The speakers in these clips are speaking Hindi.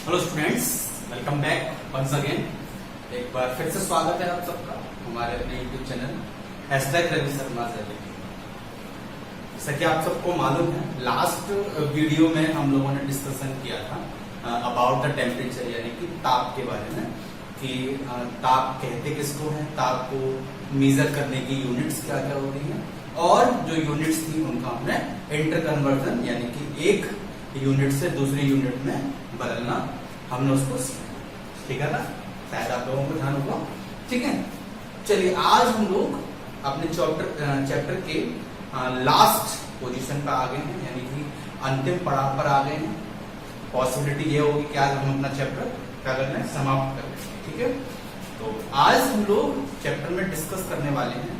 Hello students, welcome back once again. एक बार फिर से स्वागत है आप सबका हमारे अपने यूट्यूब चैनल #रवि शर्मा से। जैसा कि आप सबको मालूम है, लास्ट वीडियो में हम लोगों ने डिस्कशन किया था अबाउट द टेम्परेचर, यानी कि ताप के बारे में, कि ताप कहते किसको है, ताप को मेजर करने की यूनिट्स क्या क्या होती हैं, और जो यूनिट्स थी उनका हमने इंटर कन्वर्जन यानी कि एक यूनिट से दूसरी यूनिट में बदलना हमने उसको सीखा। ठीक है ना? शायद आप लोगों को ध्यान होगा। ठीक है, चलिए आज हम लोग अपने चैप्टर के लास्ट पोजीशन पर आ गए हैं, यानी कि अंतिम पड़ाव पर आ गए हैं। पॉसिबिलिटी ये होगी कि आज हम अपना चैप्टर क्या करना है, समाप्त कर लें। ठीक है, तो आज हम लोग चैप्टर में डिस्कस करने वाले हैं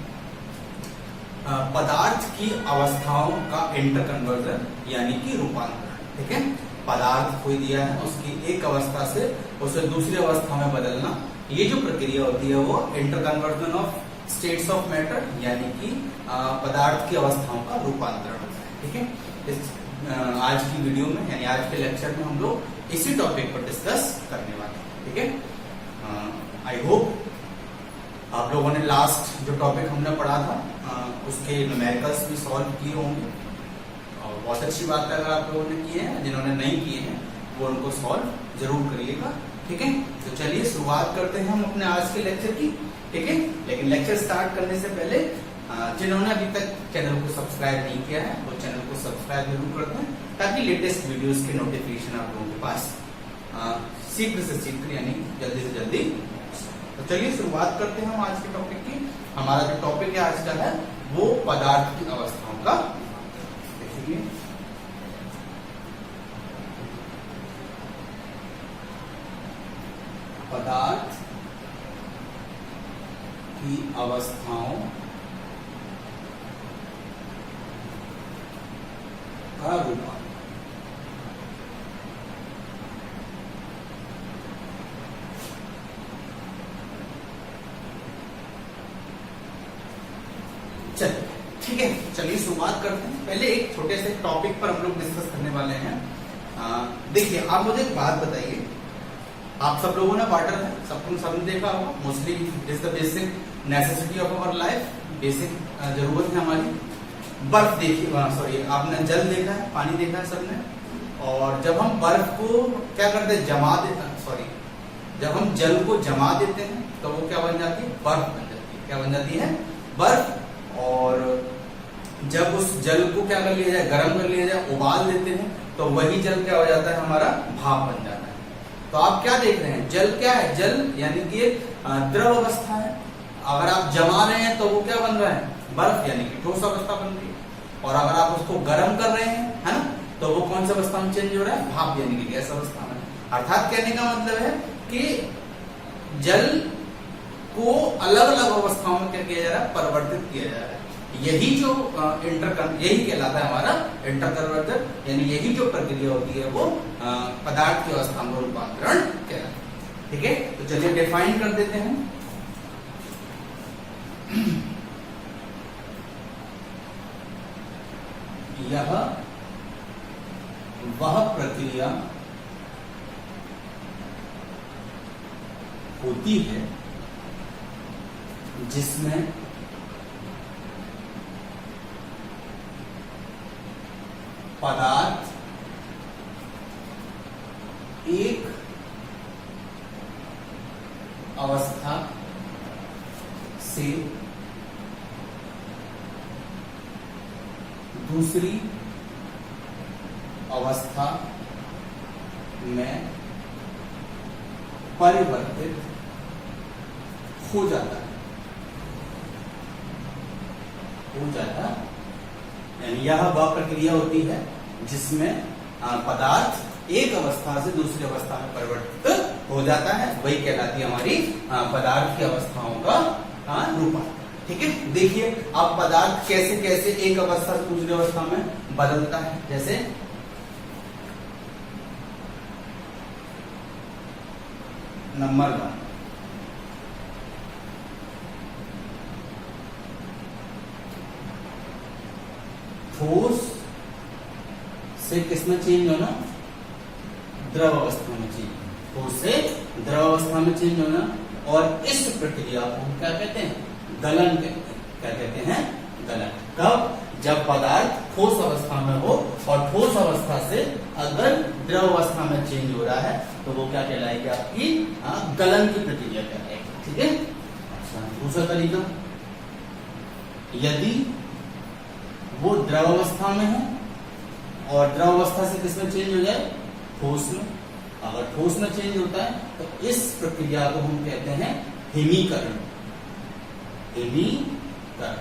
पदार्थ की अवस्थाओं का इंटर कन्वर्जन यानी कि रूपांतरण। ठीक है, पदार्थ कोई दिया है, उसकी एक अवस्था से उसे दूसरी अवस्था में बदलना, ये जो प्रक्रिया होती है वो inter conversion of states of matter यानी कि पदार्थ की अवस्थाओं का रूपांतरण होता है। ठीक है, इस आज की वीडियो में यानी आज के लेक्चर में हम लोग इसी टॉपिक पर डिस्कस करने वाले हैं। ठीक है, आई होप आप लोगों ने लास्ट जो टॉपिक हमने पढ़ा था उसके न्यूमेरिकल्स भी सॉल्व किए होंगे, और बहुत अच्छी बात है अगर आप लोगों ने किए हैं। जिन्होंने नहीं किए हैं वो उनको सॉल्व जरूर करिएगा। ठीक है, तो चलिए शुरुआत करते हैं हम अपने आज के लेक्चर की। ठीक है, लेकिन लेक्चर स्टार्ट करने से पहले जिन्होंने अभी तक चैनल को सब्सक्राइब नहीं किया है वो चैनल को सब्सक्राइब जरूर कर दें, ताकि लेटेस्ट वीडियोस के नोटिफिकेशन आप लोगों के पास शीघ्र से शीघ्र यानी जल्दी से जल्दी। तो चलिए शुरुआत करते हैं हम आज के टॉपिक की। हमारा जो टॉपिक है आज का है वो पदार्थ की अवस्थाओं का। देखिए, पदार्थ की अवस्थाओं का रूपांतरण। चलिए, ठीक है, चलिए शुरुआत करते हैं। पहले एक छोटे से टॉपिक पर हम लोग डिस्कस करने वाले हैं। देखिए, आप मुझे एक बात बताइए, आप सब लोगों ने वाटर है, सबने देखा होगा, mostly is the basic necessity of our life, basic जरूरत है हमारी। बर्फ देखिए, सॉरी, आपने जल देखा है, पानी देखा है सबने, और जब हम बर्फ को क्या करते हैं, जमा देते हैं, सॉरी, जब हम जल को जमा देते हैं तो वो क्या बन जाती है, बर्फ बन जाती है। क्या बन जाती है, बर्फ। और जब उस जल को क्या कर लिया जाए, गर्म कर लिया जाए, उबाल देते हैं, तो वही जल क्या हो जाता है, हमारा भाप बन जाता है। तो आप क्या देख रहे हैं, जल क्या है, जल यानी कि द्रव अवस्था है। अगर आप जमा रहे हैं तो वो क्या बन रहा है, बर्फ यानी कि ठोस अवस्था बन रही है। और अगर आप उसको गर्म कर रहे हैं, है ना, तो वो कौन सी अवस्था में चेंज हो रहा है, भाप यानी कि गैस अवस्था में। अर्थात कहने का मतलब है कि जल को अलग अलग अवस्थाओं में क्या किया जा रहा है, परिवर्तित किया जा रहा है। यही जो यही कहलाता है हमारा इंटर कन्वर्जन, यानी यही जो प्रक्रिया होती है वो पदार्थ की अवस्था में रूपांतरण कहलाता है। ठीक है, तो चलिए डिफाइन कर देते हैं। यह वह प्रक्रिया होती है जिसमें पदार्थ एक अवस्था से दूसरी अवस्था में परिवर्तित हो जाता है, यानी यह वह प्रक्रिया होती है जिसमें पदार्थ एक अवस्था से दूसरी अवस्था में परिवर्तित हो जाता है, वही कहलाती है हमारी पदार्थ की अवस्थाओं का रूपांतरण। ठीक है, देखिए अब पदार्थ कैसे कैसे एक अवस्था से दूसरी अवस्था में बदलता है। जैसे नंबर 1, ठोस से किसमें चेंज होना, द्रव अवस्था में चेंज, ठोस से द्रव अवस्था में चेंज होना, और इस प्रक्रिया को हम क्या कहते हैं? गलन कहते हैं। क्या कहते हैं? गलन। कब? जब पदार्थ ठोस अवस्था में हो और ठोस अवस्था से अगर द्रव अवस्था में चेंज हो रहा है तो वो क्या कहलाएगी? आपकी गलन की प्रक्रिया कहलाएगी। ठीक है। अच्छा, दूसरा तरीका, यदि वो द्रव अवस्था में है और द्रव अवस्था से किसमें चेंज हो जाए? ठोस में। अगर ठोस में चेंज होता है तो इस प्रक्रिया को हम कहते हैं हिमीकरण। हिमीकरण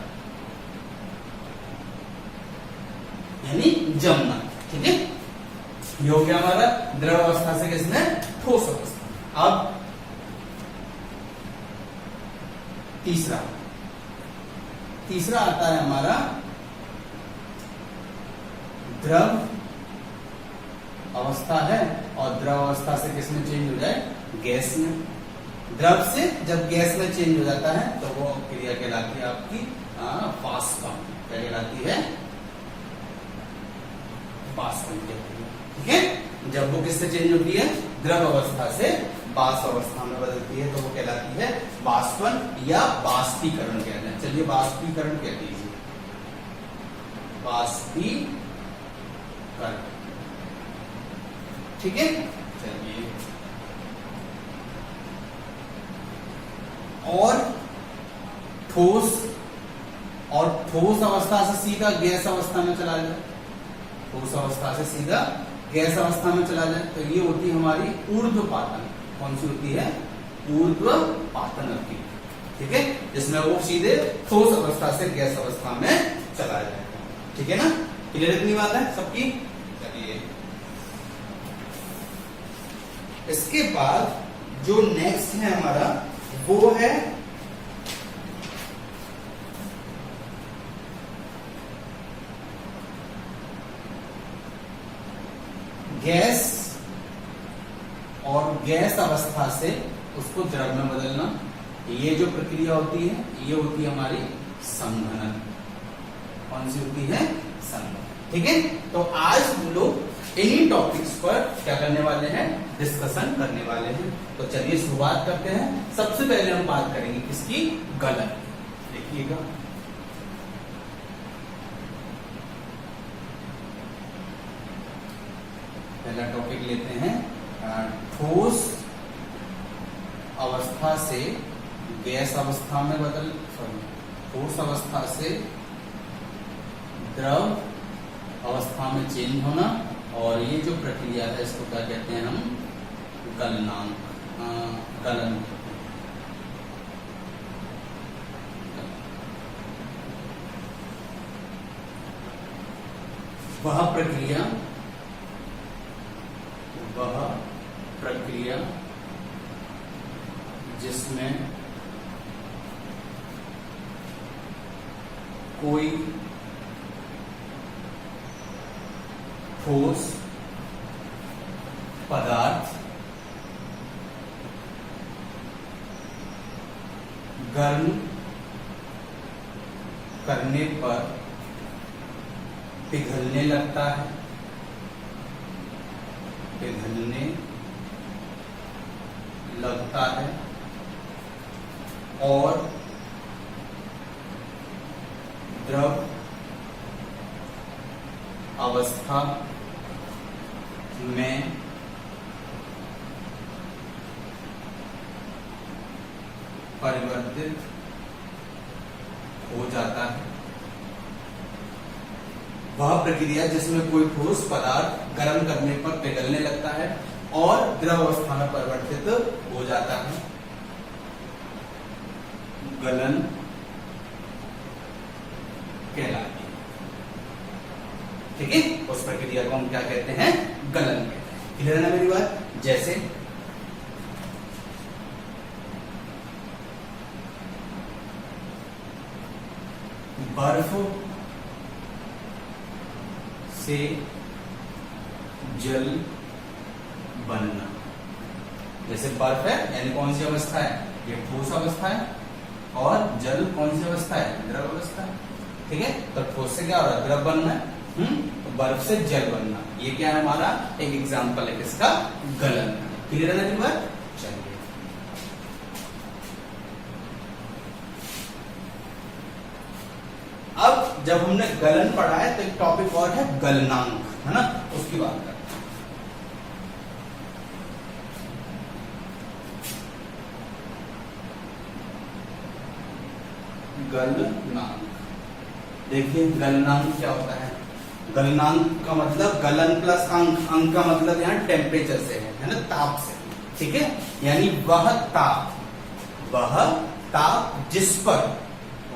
यानी जमना। ठीक है। ये हो गया हमारा द्रव अवस्था से किसमें? ठोस अवस्था। अब तीसरा आता है हमारा द्रव अवस्था है और द्रव अवस्था से किसमें चेंज हो जाए? गैस में। द्रव से जब गैस में चेंज हो जाता है तो वो क्रिया कहलाती है आपकी वाष्पन। क्या कहलाती है? वाष्पन कहती है। ठीक है। जब वो किससे चेंज होती है? द्रव अवस्था से वाष्प अवस्था में बदलती है तो वो कहलाती है वाष्पन या वाष्पीकरण कहते हैं। चलिए वाष्पीकरण कह दीजिए, वाष्पीकरण। ठीक है। चलिए, और ठोस अवस्था से सीधा गैस अवस्था में चला जाए, ठोस अवस्था से सीधा गैस अवस्था में चला जाए तो ये होती है हमारी ऊर्ध्वपातन। कौन सी होती है? ऊर्ध्वपातन होती है। ठीक है। जिसमें वो सीधे ठोस अवस्था से गैस अवस्था में चला जाएगा। ठीक है ना? क्लियर इतनी बात है सबकी? चलिए, इसके बाद जो नेक्स्ट है हमारा वो है गैस, और गैस अवस्था से उसको द्रव में बदलना। ये जो प्रक्रिया होती है ये होती है हमारी संघनन। कौन सी होती है? संघनन। ठीक है। तो आज हम लोग इन्हीं टॉपिक्स पर क्या करने वाले हैं? डिस्कशन करने वाले हैं। तो चलिए शुरुआत करते हैं। सबसे पहले हम बात करेंगे किसकी? गलन। देखिएगा, पहला टॉपिक लेते हैं, ठोस अवस्था से गैस अवस्था में ठोस अवस्था से द्रव अवस्था में चेंज होना, और ये जो प्रक्रिया है इसको क्या कहते हैं हम? गलन। वह प्रक्रिया जिसमें कोई ठोस पदार्थ गर्म करने पर पिघलने लगता है, और द्रव अवस्था में परिवर्तित हो जाता है। वह प्रक्रिया जिसमें कोई ठोस पदार्थ गर्म करने पर पिघलने लगता है और द्रव अवस्था में परिवर्तित हो जाता है, गलन कहलाती है। ठीक है। उस प्रक्रिया को हम क्या कहते हैं? गलन कहते हैं। क्लियर है ना मेरी बात? जैसे बर्फ से जल बनना। जैसे बर्फ है यानी कौन सी अवस्था है? ये ठोस अवस्था है, और जल कौन सी अवस्था है? द्रव अवस्था है। ठीक है। तो ठोस से क्या हो रहा है? द्रव बनना है। तो बर्फ से जल बनना। ये क्या है हमारा एक एग्जाम्पल है किसका, गलन। क्लियर है ना बात? चलिए अब जब हमने गलन पढ़ा है तो एक टॉपिक और है गलनांक, है ना, उसकी बात करते हैं। गलनांक, देखिए गलनांक क्या होता है? गलनांक का मतलब गलन प्लस अंक, अंक का मतलब यहाँ टेम्परेचर से है ना, ताप से, ठीक है। यानी वह ताप जिस पर,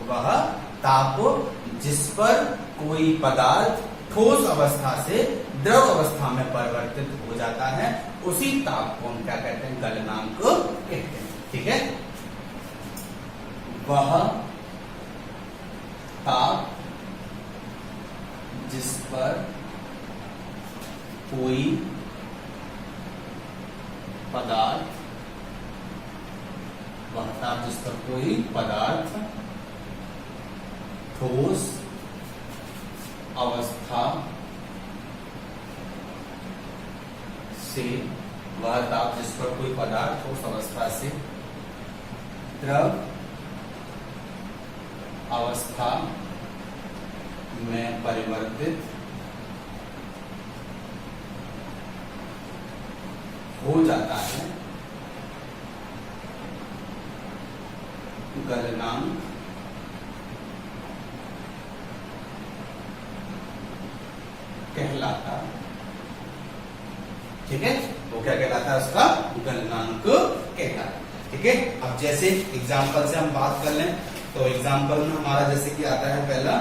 वह ताप जिस पर कोई पदार्थ ठोस अवस्था से द्रव अवस्था में परिवर्तित हो जाता है, उसी ताप को हम क्या कहते हैं, गलनांक कहते हैं, ठीक है। वह ताप जिस पर कोई पदार्थ, वह ताप जिस पर कोई पदार्थ ठोस अवस्था से, वह ताप जिस पर कोई पदार्थ ठोस अवस्था से द्रव अवस्था में परिवर्तित हो जाता है, गलनांक कहलाता, ठीक है। वो क्या कहलाता है, उसका गलनांक कहलाता है, ठीक है। अब जैसे एग्जाम्पल से हम बात कर लें तो एग्जाम्पल में हमारा जैसे कि आता है पहला,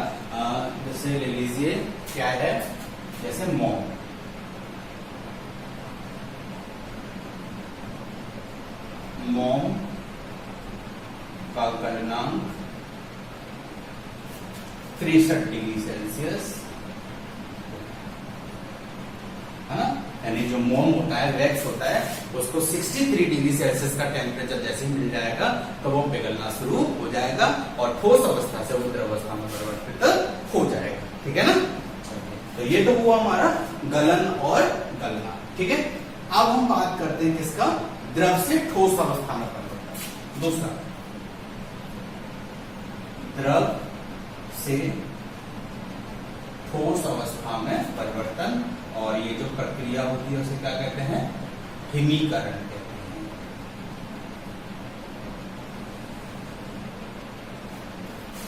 जैसे ले लीजिए क्या है, जैसे मोम, मोम का गलनांक 63 डिग्री सेल्सियस, है ना। यानी जो मोम होता है, वैक्स होता है, उसको 63 डिग्री सेल्सियस का टेम्परेचर जैसे ही मिल जाएगा तो वो पिघलना शुरू हो जाएगा और ठोस अवस्था से वो द्रव अवस्था में परिवर्तित हो जाएगा, ठीक है ना। तो ये तो हुआ हमारा गलन और गलना, ठीक है। अब हम बात करते हैं किसका, द्रव से ठोस अवस्था में परिवर्तन। दूसरा, द्रव से ठोस अवस्था में परिवर्तन, और ये जो प्रक्रिया होती है उसे क्या कहते हैं, हिमीकरण कहते हैं।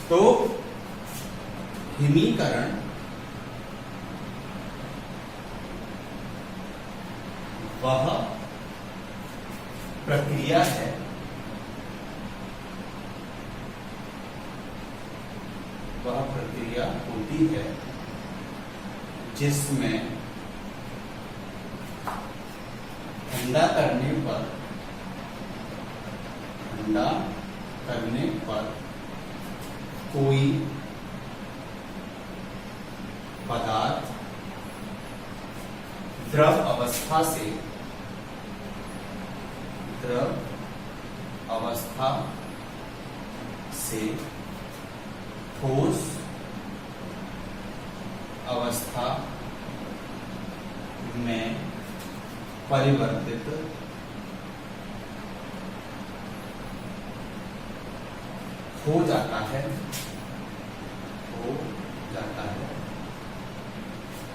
तो हिमीकरण वह प्रक्रिया है वह प्रक्रिया होती है जिसमें ठंडा करने पर कोई पदार्थ द्रव अवस्था से ठोस अवस्था में परिवर्तित हो जाता है,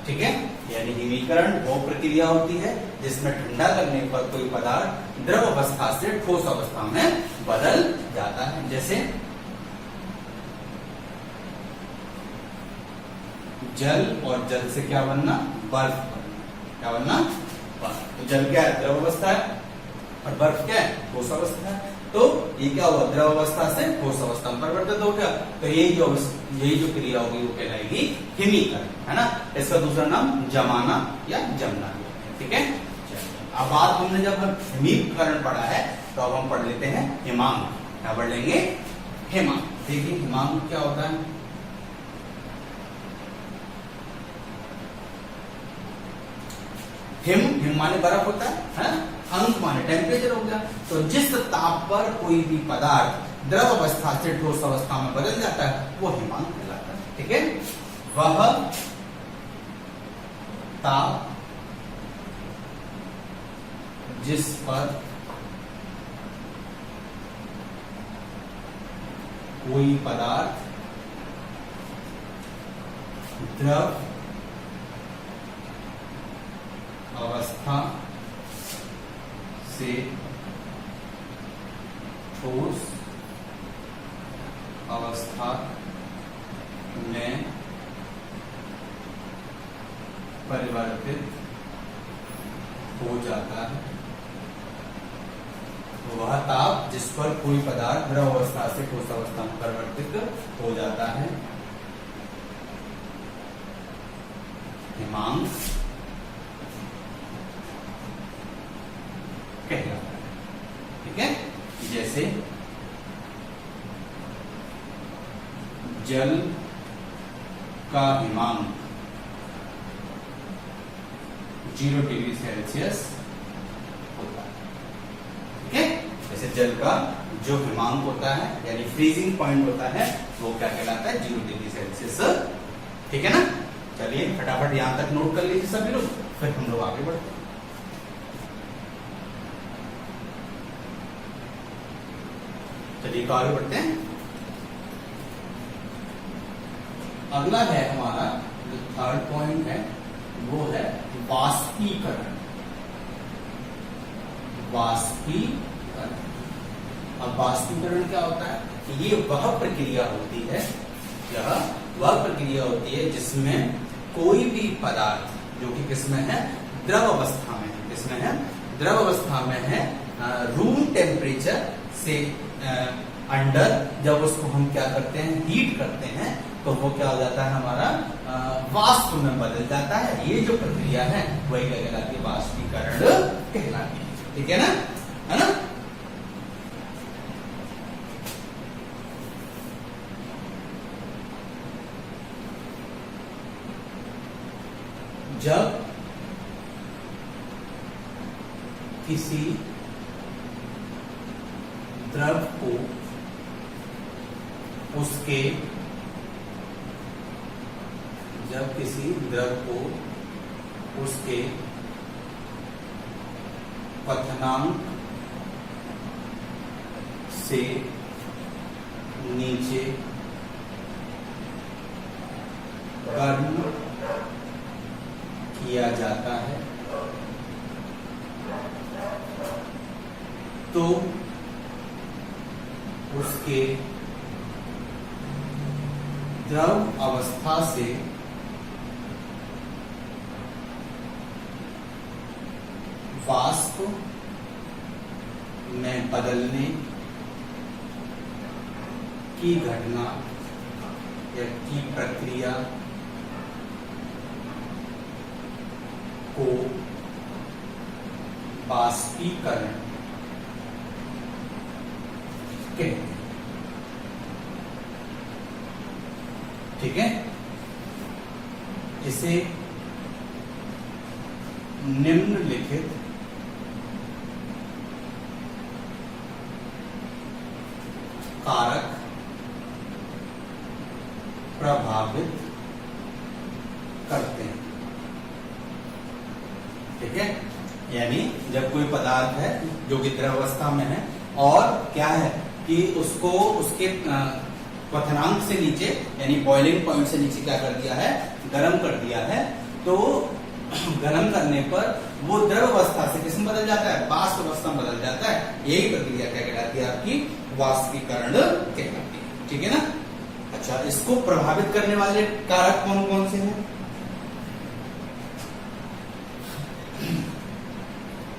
ठीक है। यानी हिमीकरण वो प्रक्रिया होती है जिसमें ठंडा करने पर कोई पदार्थ द्रव अवस्था से ठोस अवस्था में बदल जाता है। जैसे जल, और जल से क्या बनना, बर्फ बनना। क्या बनना, बर्फ। तो जल क्या है, द्रव अवस्था है, और बर्फ क्या है, ठोस अवस्था है। तो ये क्या हुआ, द्रव अवस्था से ठोस अवस्था में परिवर्तित हो गया। तो यही जो क्रिया होगी वो कहलाएगी हिमीकरण, है ना। इसका दूसरा नाम जमाना या जमना, ठीक है। अब बात हमने जब हिमीकरण पढ़ा है तो अब हम पढ़ लेते हैं हिमांक। क्या पढ़ लेंगे, हिमांक। देखिए हिमांक क्या होता है, हिम माने बर्फ होता है, अंक माने टेम्परेचर हो गया। तो जिस ताप पर कोई भी पदार्थ द्रव अवस्था से ठोस अवस्था में बदल जाता है वो हिमांक कहलाता है, ठीक है। वह ताप जिस पर कोई पदार्थ द्रव अवस्था से ठोस अवस्था में परिवर्तित हो जाता है, वह ताप जिस पर कोई पदार्थ द्रव अवस्था से ठोस अवस्था में परिवर्तित हो जाता है हिमांक कहलाता है। ठीक है, जैसे जल का हिमांक 0 डिग्री सेल्सियस होता है। ठीक है, जैसे जल का जो हिमांक होता है यानी फ्रीजिंग पॉइंट होता है वो क्या कहलाता है, 0 डिग्री सेल्सियस। ठीक है ना, चलिए फटाफट यहां तक नोट कर लीजिए सभी लोग, फिर हम लोग आगे बढ़ते हैं। चलिए तो आगे बढ़ते हैं। अगला है हमारा जो थर्ड पॉइंट है वो है वाष्पीकरण। वाष्पीकरण, अब वाष्पीकरण क्या होता है, ये वह प्रक्रिया होती है, यह वह प्रक्रिया होती है जिसमें कोई भी पदार्थ जो कि किसमें है, द्रव अवस्था में है, किसमें है, द्रव अवस्था में है, रूम टेम्परेचर से अंडर जब उसको हम क्या करते हैं, हीट करते हैं, तो वो क्या हो जाता है, हमारा वाष्प में बदल जाता है। ये जो प्रक्रिया है वही क्या कहलाती है, वाष्पीकरण कहलाती है। ठीक है ना, है ना। जब किसी द्रव को उसके क्वथनांक से नीचे गर्म किया जाता है तो उसके द्रव अवस्था से वाष्प में बदलने की घटना या की प्रक्रिया को वाष्पीकरण कहते हैं। ठीक है, इसे निम्नलिखित कारक प्रभावित करते हैं। ठीक है, यानी जब कोई पदार्थ है जो कि द्रव अवस्था में है और क्या है कि उसको उसके क्वथनांक से नीचे यानी बॉइलिंग पॉइंट से नीचे क्या कर दिया है, गर्म कर दिया है, तो गर्म करने पर वो द्रव अवस्था से किसमें बदल जाता है, वाष्प अवस्था में बदल जाता है। यही प्रक्रिया क्या कहलाती है, आपकी वाष्पीकरण कहलाती है। ठीक है ना। अच्छा, इसको प्रभावित करने वाले कारक कौन कौन से हैं?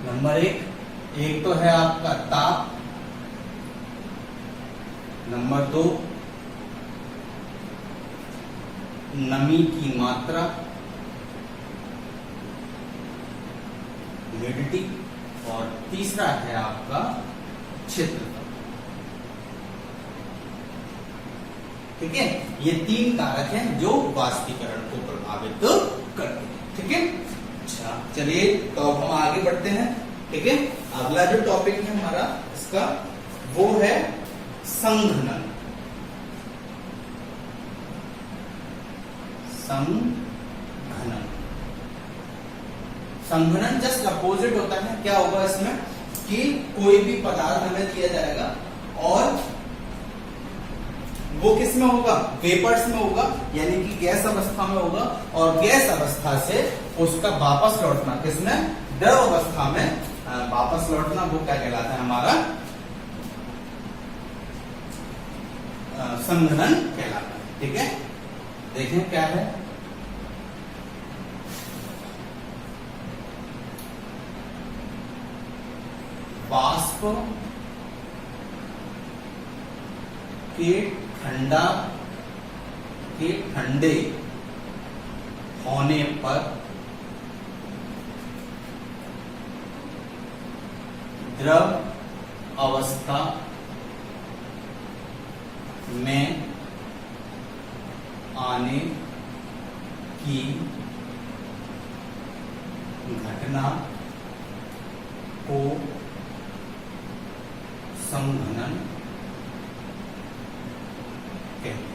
नंबर एक तो है आपका ताप, नंबर 2 नमी की मात्रा, ह्यूमिडिटी, और तीसरा है आपका क्षेत्रफल। ठीक है, ये 3 कारक हैं जो वाष्पीकरण को प्रभावित करते हैं। ठीक है, अच्छा चलिए तो अब हम आगे बढ़ते हैं। ठीक है, अगला जो टॉपिक है हमारा इसका वो है संघनन। संघनन संघनन जस्ट अपोजिट होता है। क्या होगा इसमें कि कोई भी पदार्थ हमें दिया जाएगा और वो किस में होगा, वेपर्स में होगा, यानी कि गैस अवस्था में होगा, और गैस अवस्था से उसका वापस लौटना किसमें, द्रव अवस्था में वापस लौटना, वो क्या कहलाता है, हमारा संघनन कहलाता है। ठीक है, देखें क्या है, वाष्प के ठंडे होने पर द्रव अवस्था में आने की घटना को संघनन कहते हैं।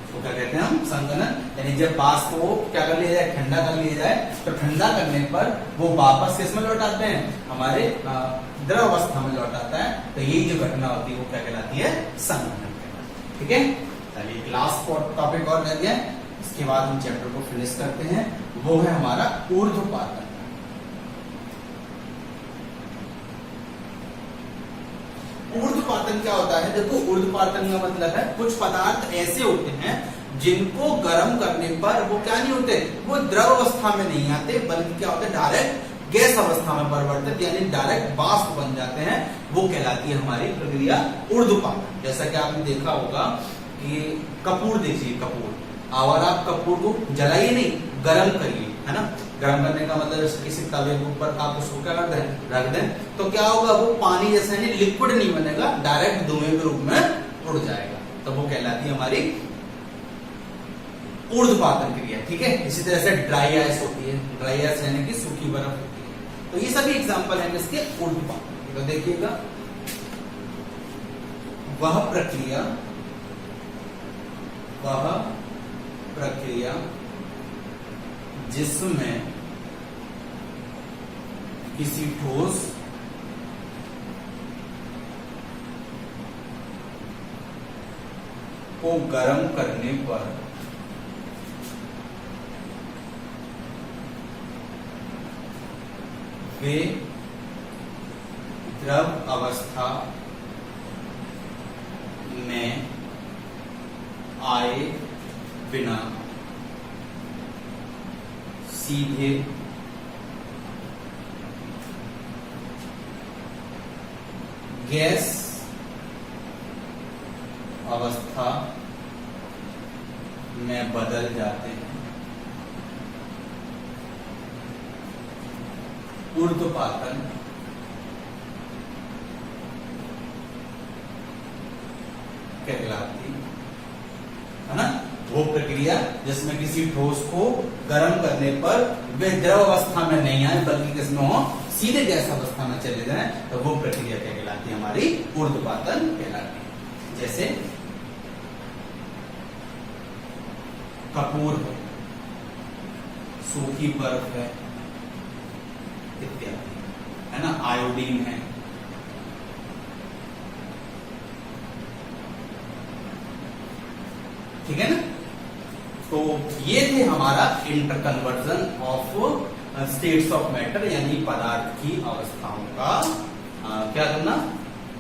तो क्या कहते हैं हम, संघनन, यानी जब वाष्प को क्या कर लिया जाए, ठंडा कर लिया जाए, तो ठंडा करने पर वो वापस किस में लौट आते हैं, हमारे द्रव अवस्था में लौट आता है। तो यही जो घटना होती है वो क्या कहलाती है, संघनन कहलाती है। ठीक है, चलिए लास्ट टॉपिक और रह गया, इसके बाद हम चैप्टर को फिनिश करते हैं, वो है हमारा ऊर्ध्वपातन। ऊर्ध्वपातन क्या होता है, देखो ऊर्ध्वपातन का मतलब है कुछ पदार्थ ऐसे होते हैं जिनको गर्म करने पर वो क्या नहीं होते, वो द्रव अवस्था में नहीं आते, बल्कि क्या होते हैं, डायरेक्ट गैस अवस्था में परिवर्तित, यानी डायरेक्ट वाष्प बन जाते हैं। वो कहलाती है हमारी प्रक्रिया ऊर्ध्वपातन। जैसा कि आपने देखा होगा कि कपूर देखिए, कपूर, अगर आप कपूर को जलाइए नहीं, गर्म करिए, है ना, गर्म करने का मतलब किसी तवे के ऊपर आप उसको क्या कर दें, रख दें, तो क्या होगा, वो पानी जैसा नहीं, लिक्विड नहीं बनेगा, डायरेक्ट धुएं के रूप में उड़ जाएगा। तो वो कहलाती है हमारी ऊर्ध्वपातन क्रिया। ठीक है, इसी तरह से ड्राई आइस होती है, ड्राई आइस यानी कि सूखी बर्फ होती है। तो ये सभी एग्जाम्पल है इसके ऊर्ध्वपातन। तो देखिएगा, वह प्रक्रिया जिसमें किसी ठोस को गर्म करने पर वे द्रव अवस्था में आए बिना सीधे गैस अवस्था में बदल जाते हैं। ऊर्ध्वपातन कहलाती है ना, वो प्रक्रिया जिसमें किसी ठोस को गर्म करने पर वे द्रव अवस्था में नहीं आए, बल्कि किसमें हो, सीधे गैस अवस्था में चले जाएं, तो वो प्रक्रिया क्या कहलाती है, हमारी ऊर्ध्वपातन कहलाती है। जैसे कपूर है, सूखी बर्फ है इत्यादि, है ना, आयोडीन है। ठीक है ना, तो ये थे हमारा interconversion of states of matter, यानी पदार्थ की अवस्थाओं का क्या करना,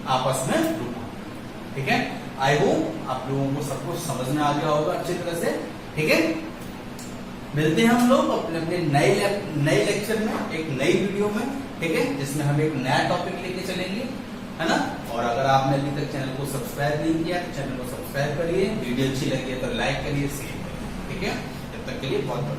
आपस में रूपांतरण। ठीक है, आई होप आप लोगों को सब कुछ समझ में आ गया होगा अच्छी तरह से। ठीक है, मिलते हैं हम लोग अपने अपने नए लेक्चर में, एक नई वीडियो में। ठीक है, जिसमें हम एक नया टॉपिक लेके चलेंगे, है ना। और अगर आपने अभी तक चैनल को सब्सक्राइब नहीं किया तो चैनल को सब्सक्राइब करिए, वीडियो अच्छी लगी है तो लाइक करिए, शेयर करिए। ठीक है, तब तक के लिए बहुत बहुत